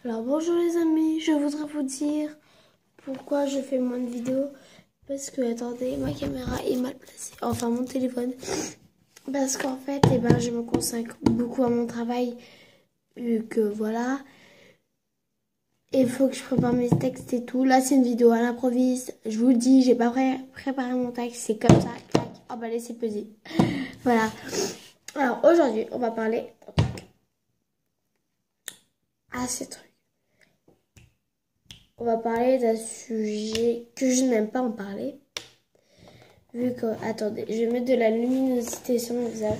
Alors bonjour les amis, je voudrais vous dire pourquoi je fais moins de vidéos. Parce que, attendez, ma caméra est mal placée, enfin mon téléphone. Parce qu'en fait, je me consacre beaucoup à mon travail, vu que voilà. Et il faut que je prépare mes textes et tout. Là, c'est une vidéo à l'improviste. Je vous le dis, j'ai pas préparé mon texte, c'est comme ça, clac. Oh bah laissez peser. Voilà. Alors aujourd'hui, on va parler à ces trucs. On va parler d'un sujet que je n'aime pas en parler. Vu que... Attendez, je vais mettre de la luminosité sur mon visage.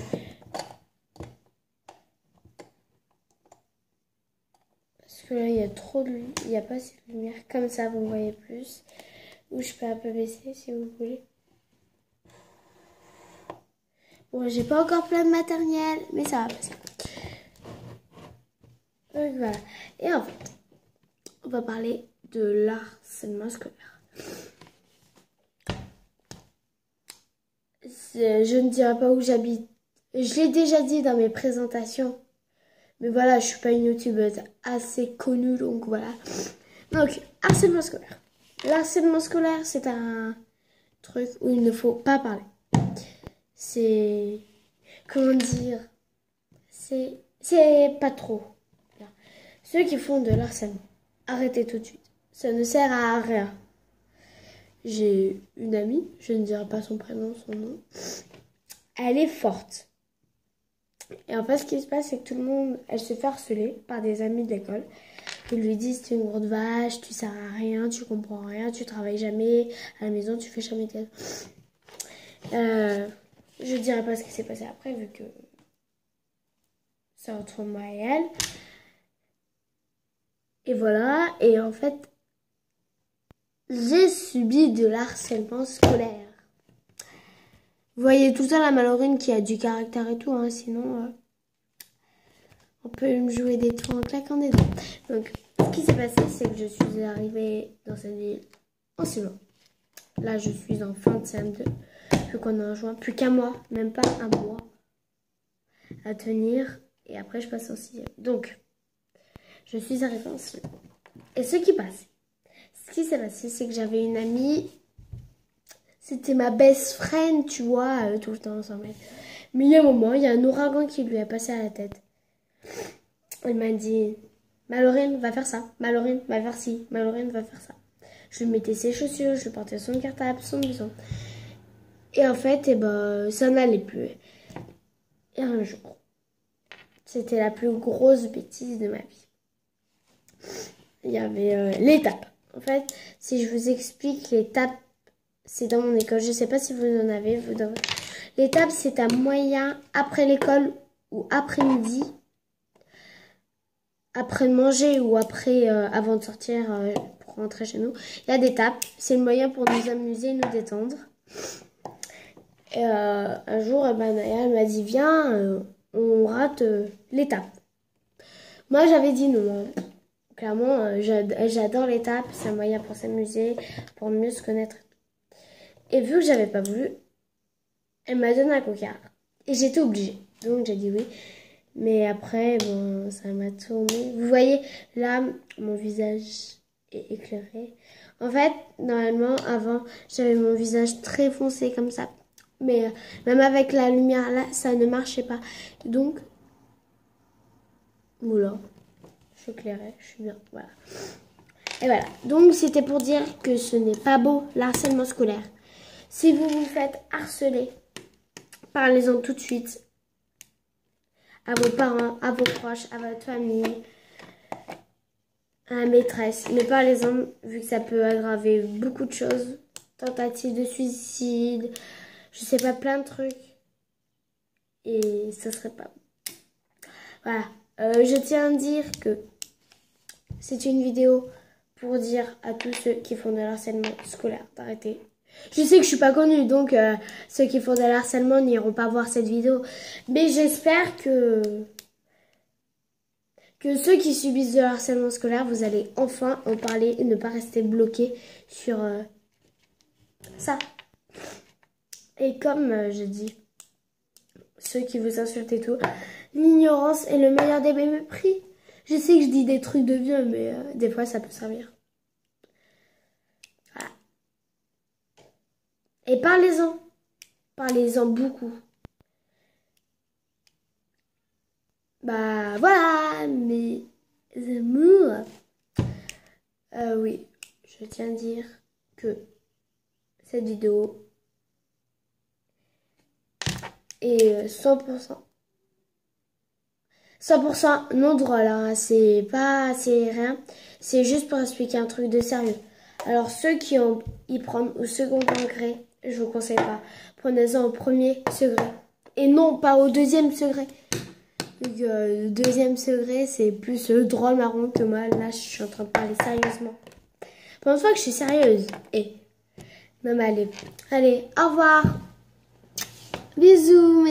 Parce que là, il y a trop de... Il n'y a pas assez de lumière. Comme ça, vous voyez plus. Ou je peux un peu baisser si vous voulez. Bon, j'ai pas encore plein de matériel, mais ça va passer. Donc voilà. Et en fait, on va parler de l'harcèlement scolaire. Je ne dirai pas où j'habite. Je l'ai déjà dit dans mes présentations. Mais voilà, je suis pas une youtubeuse assez connue, donc voilà. Donc, harcèlement scolaire. L'harcèlement scolaire, c'est un truc où il ne faut pas parler. C'est... Comment dire? C'est pas trop. Ceux qui font de l'harcèlement, arrêtez tout de suite. Ça ne sert à rien. J'ai une amie, je ne dirai pas son prénom, son nom. Elle est forte. Et en fait, ce qui se passe, c'est que tout le monde, elle se fait harceler par des amis de l'école. Ils lui disent, t'es une grande vache, tu sers à rien, tu comprends rien, tu travailles jamais, à la maison, tu fais jamais tes... Je dirai pas ce qui s'est passé après, vu que c'est entre moi et elle. Et voilà, et en fait, j'ai subi de l'harcèlement scolaire. Vous voyez tout ça, la Malorine qui a du caractère et tout, hein, sinon on peut me jouer des tours en claquant des doigts. Donc, ce qui s'est passé, c'est que je suis arrivée dans cette ville en CM1. Là, je suis en fin de CM2, vu qu'on est en juin, plus qu'un mois, même pas un mois à tenir, et après je passe en 6e. Donc, je suis arrivée en CM1. Et ce qui s'est passé, c'est que j'avais une amie. C'était ma best friend, tu vois, tout le temps ensemble. Mais il y a un moment, il y a un ouragan qui lui est passé à la tête. Elle m'a dit, Malorine, va faire ça. Malorine, va faire ci. Malorine, va faire ça. Je lui mettais ses chaussures, je lui portais son cartable, son blouson. Et en fait, ça n'allait plus. Et un jour, c'était la plus grosse bêtise de ma vie. Il y avait l'étape. En fait, si je vous explique l'étape, c'est dans mon école. Je ne sais pas si vous en avez. L'étape, c'est un moyen après l'école ou après-midi, après manger ou après, avant de sortir pour rentrer chez nous. Il y a des tapes. C'est le moyen pour nous amuser, nous détendre. Et un jour, Naya, elle m'a dit, viens, on rate l'étape. Moi, j'avais dit non. Clairement, j'adore l'étape. C'est un moyen pour s'amuser, pour mieux se connaître. Et vu que j'avais pas voulu, elle m'a donné un coca. Et j'étais obligée. Donc j'ai dit oui. Mais après, bon, ça m'a tourné. Vous voyez, là, mon visage est éclairé. En fait, normalement, avant, j'avais mon visage très foncé comme ça. Mais même avec la lumière là, ça ne marchait pas. Donc, voilà. Je suis éclairée, je suis bien. Voilà. Et voilà. Donc, c'était pour dire que ce n'est pas beau, l'harcèlement scolaire. Si vous vous faites harceler, parlez-en tout de suite à vos parents, à vos proches, à votre famille, à la maîtresse. Mais parlez-en, vu que ça peut aggraver beaucoup de choses. Tentative de suicide, je sais pas, plein de trucs. Et ça serait pas bon. Voilà. Je tiens à dire que c'est une vidéo pour dire à tous ceux qui font de l'harcèlement scolaire d'arrêter. Je sais que je suis pas connue, donc ceux qui font de l'harcèlement n'iront pas voir cette vidéo. Mais j'espère que ceux qui subissent de harcèlement scolaire, vous allez enfin en parler et ne pas rester bloqué sur ça. Et comme je dis, ceux qui vous insultent et tout, l'ignorance est le meilleur des mépris. Je sais que je dis des trucs de vieux, mais des fois ça peut servir. Voilà. Et parlez-en. Parlez-en beaucoup. Bah voilà, mes amours. Oui, je tiens à dire que cette vidéo est 100%. 100% non drôle, hein. C'est rien. C'est juste pour expliquer un truc de sérieux. Alors ceux qui ont y prendre au second degré, je vous conseille pas. Prenez-en au premier degré. Et non, pas au deuxième degré. Donc, le deuxième degré, c'est plus drôle marron que moi. Là, je suis en train de parler sérieusement. Pour une fois que je suis sérieuse. Et non mais allez, au revoir. Bisous.